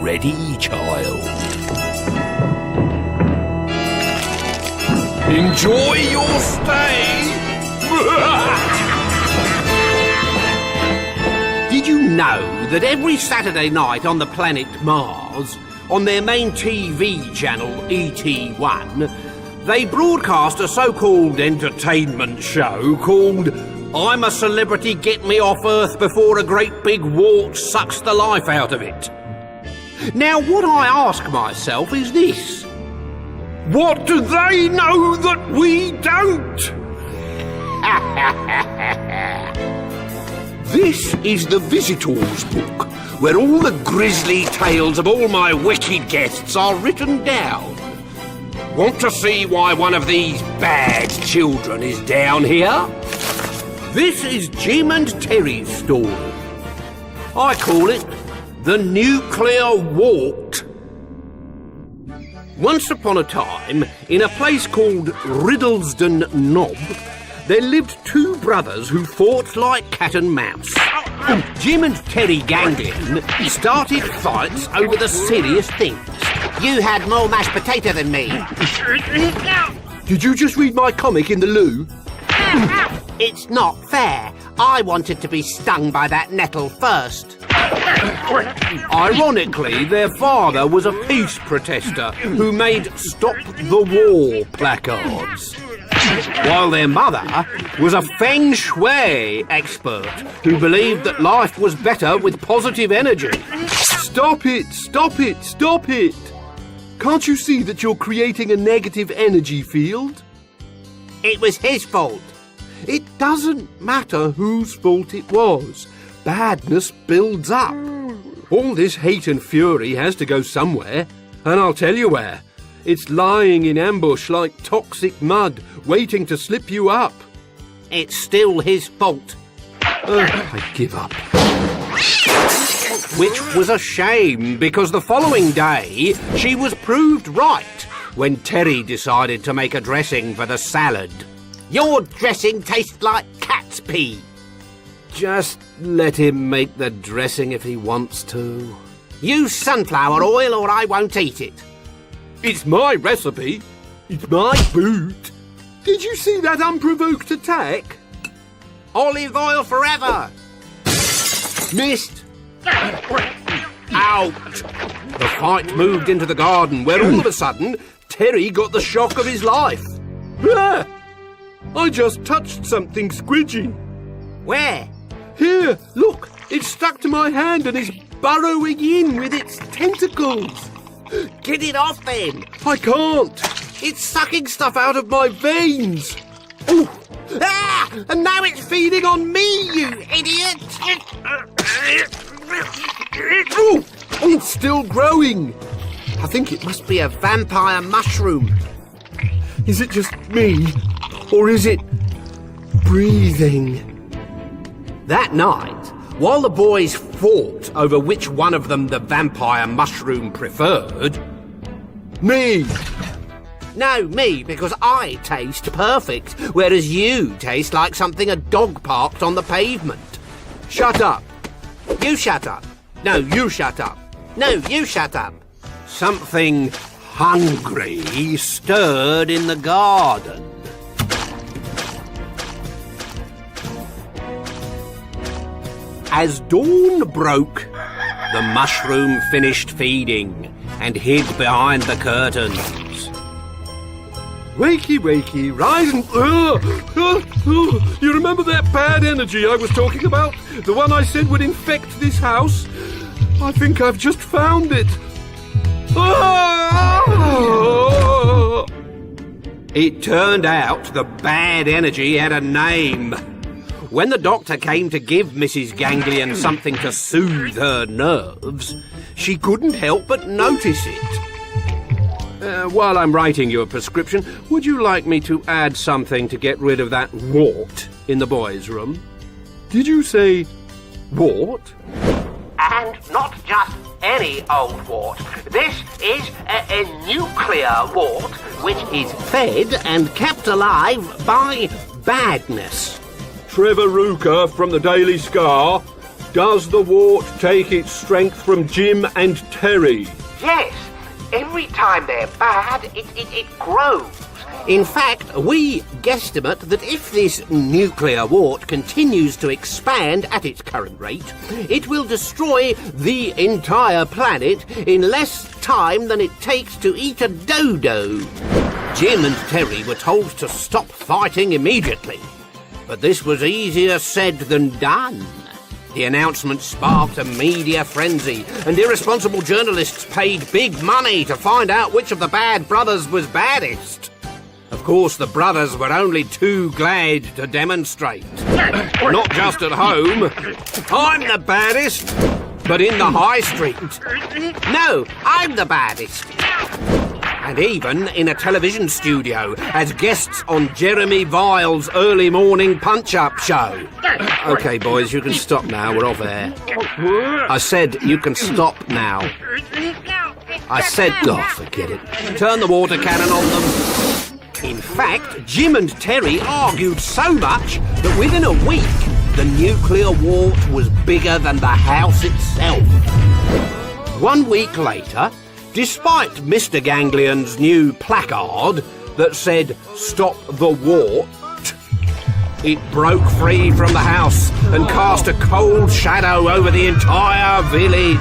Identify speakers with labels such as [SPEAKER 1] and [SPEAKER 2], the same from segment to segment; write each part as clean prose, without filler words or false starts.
[SPEAKER 1] ready, child.
[SPEAKER 2] Enjoy your stay!
[SPEAKER 3] Did you know that every Saturday night on the planet Mars, on their main TV channel ET1, they broadcast a so-called entertainment show called I'm a Celebrity, Get Me Off Earth Before a Great Big Wart Sucks the Life Out of It? Now, what I ask myself is this. What do they know that we don't? This is the Visitors Book, where all the grisly tales of all my wicked guests are written down. Want to see why one of these bad children is down here? This is Jim and Terry's story. I call it The Nuclear Wart. Once upon a time, in a place called Riddlesden Knob, there lived two brothers who fought like cat and mouse. Jim and Terry Ganglion started fights over the silliest things.
[SPEAKER 4] You had more mashed potato than me.
[SPEAKER 3] Did you just read my comic in the loo?
[SPEAKER 4] It's not fair. I wanted to be stung by that nettle first.
[SPEAKER 3] Ironically, their father was a peace protester who made Stop the War placards, while their mother was a feng shui expert who believed that life was better with positive energy. Stop it! Stop it! Stop it! Can't you see that you're creating a negative energy field?
[SPEAKER 4] It was his fault.
[SPEAKER 3] It doesn't matter whose fault it was. Badness builds up. All this hate and fury has to go somewhere, and I'll tell you where. It's lying in ambush like toxic mud, waiting to slip you up.
[SPEAKER 4] It's still his fault.
[SPEAKER 3] I give up. Which was a shame, because the following day she was proved right when Terry decided to make a dressing for the salad.
[SPEAKER 4] Your dressing tastes like cat's pee.
[SPEAKER 3] Just let him make the dressing if he wants to.
[SPEAKER 4] Use sunflower oil or I won't eat it.
[SPEAKER 3] It's my recipe. It's my food. Did you see that unprovoked attack?
[SPEAKER 4] Olive oil forever.
[SPEAKER 3] Missed. Out. The fight moved into the garden, where all of a sudden, Terry got the shock of his life. Ah! I just touched something squidgy.
[SPEAKER 4] Where?
[SPEAKER 3] Here, look. It's stuck to my hand and is burrowing in with its tentacles.
[SPEAKER 4] Get it off then.
[SPEAKER 3] I can't. It's sucking stuff out of my veins. Ooh.
[SPEAKER 4] Ah! And now it's feeding on me, you idiot!
[SPEAKER 3] Ooh. It's still growing. I think it must be a vampire mushroom. Is it just me? Or is it breathing? That night, while the boys fought over which one of them the vampire mushroom preferred... Me!
[SPEAKER 4] No, me, because I taste perfect, whereas you taste like something a dog parked on the pavement.
[SPEAKER 3] Shut up.
[SPEAKER 4] You shut up.
[SPEAKER 3] No, you shut up.
[SPEAKER 4] No, you shut up.
[SPEAKER 3] Something hungry stirred in the garden. As dawn broke, the mushroom finished feeding and hid behind the curtains. Wakey, wakey, rise and... You remember that bad energy I was talking about? The one I said would infect this house? I think I've just found it. It turned out the bad energy had a name. When the doctor came to give Mrs. Ganglion something to soothe her nerves, she couldn't help but notice it. While I'm writing you a prescription, would you like me to add something to get rid of that wart in the boys' room? Did you say wart?
[SPEAKER 4] And not just any old wart. This is a nuclear wart, which is fed and kept alive by badness.
[SPEAKER 3] Trevor Rooker from the Daily Scar.
[SPEAKER 2] Does the wart take its strength from Jim and Terry?
[SPEAKER 4] Yes, every time they're bad, it grows.
[SPEAKER 3] In fact, we guesstimate that if this nuclear wart continues to expand at its current rate, it will destroy the entire planet in less time than it takes to eat a dodo. Jim and Terry were told to stop fighting immediately, but this was easier said than done. The announcement sparked a media frenzy, and irresponsible journalists paid big money to find out which of the bad brothers was baddest. Of course, the brothers were only too glad to demonstrate. Not just at home. I'm the baddest, but in the high street. No, I'm the baddest. And even in a television studio as guests on Jeremy Vile's early morning punch-up show. OK, boys, you can stop now. We're off air. I said you can stop now. I said, forget it. Turn the water cannon on them. In fact, Jim and Terry argued so much that within a week, the nuclear wart was bigger than the house itself. 1 week later, despite Mr. Ganglion's new placard that said, "Stop the wart," it broke free from the house and cast a cold shadow over the entire village.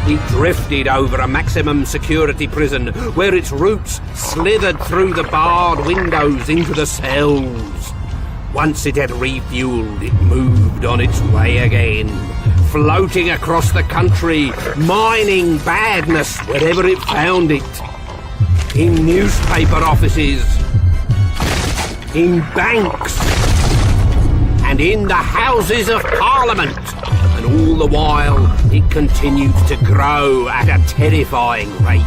[SPEAKER 3] It drifted over a maximum security prison where its roots slithered through the barred windows into the cells. Once it had refueled, it moved on its way again, floating across the country, mining badness wherever it found it. In newspaper offices, in banks, and in the Houses of Parliament. And all the while, it continued to grow at a terrifying rate.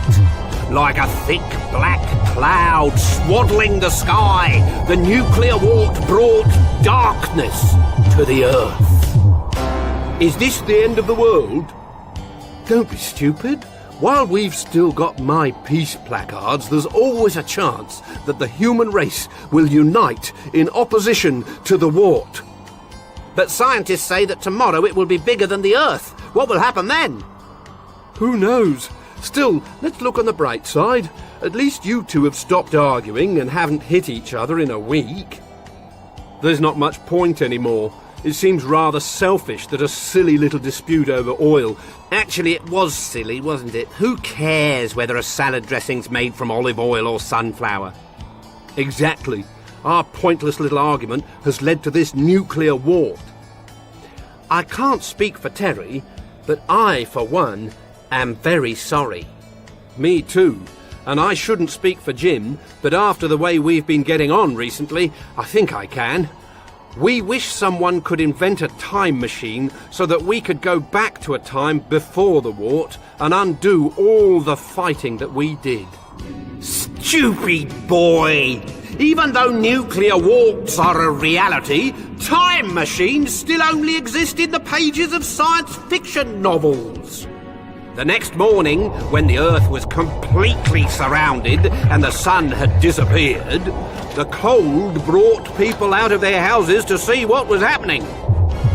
[SPEAKER 3] Like a thick black cloud swaddling the sky, the nuclear wart brought darkness to the Earth. Is this the end of the world? Don't be stupid. While we've still got my peace placards, there's always a chance that the human race will unite in opposition to the wart. But scientists say that tomorrow it will be bigger than the Earth. What will happen then? Who knows? Still, let's look on the bright side. At least you two have stopped arguing and haven't hit each other in a week. There's not much point anymore. It seems rather selfish that a silly little dispute over oil... Actually, it was silly, wasn't it? Who cares whether a salad dressing's made from olive oil or sunflower? Exactly. Our pointless little argument has led to this nuclear wart. I can't speak for Terry, but I, for one, am very sorry. Me too. And I shouldn't speak for Jim, but after the way we've been getting on recently, I think I can. We wish someone could invent a time machine so that we could go back to a time before the wart and undo all the fighting that we did. Stupid boy! Even though nuclear warts are a reality, time machines still only exist in the pages of science fiction novels. The next morning, when the Earth was completely surrounded and the sun had disappeared, the cold brought people out of their houses to see what was happening.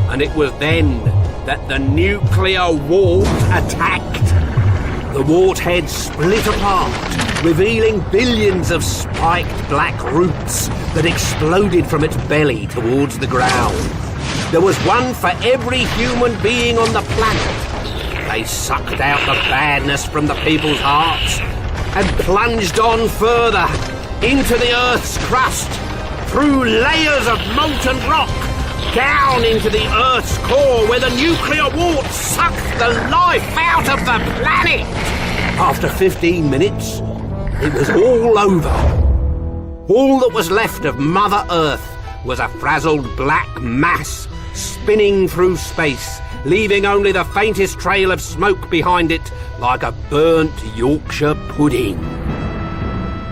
[SPEAKER 3] And it was then that the nuclear wart attacked. The wart head split apart, revealing billions of spiked black roots that exploded from its belly towards the ground. There was one for every human being on the planet. They sucked out the badness from the people's hearts and plunged on further into the Earth's crust, through layers of molten rock, down into the Earth's core where the nuclear wart sucked the life out of the planet. After 15 minutes, it was all over. All that was left of Mother Earth was a frazzled black mass spinning through space, leaving only the faintest trail of smoke behind it, like a burnt Yorkshire pudding.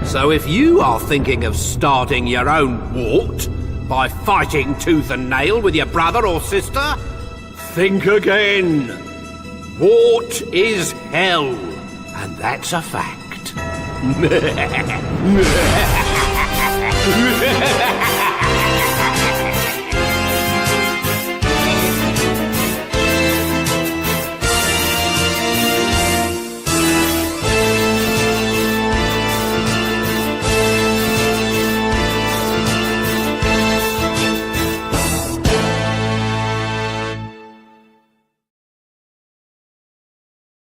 [SPEAKER 3] So if you are thinking of starting your own wart by fighting tooth and nail with your brother or sister, think again. Wart is hell, and that's a fact.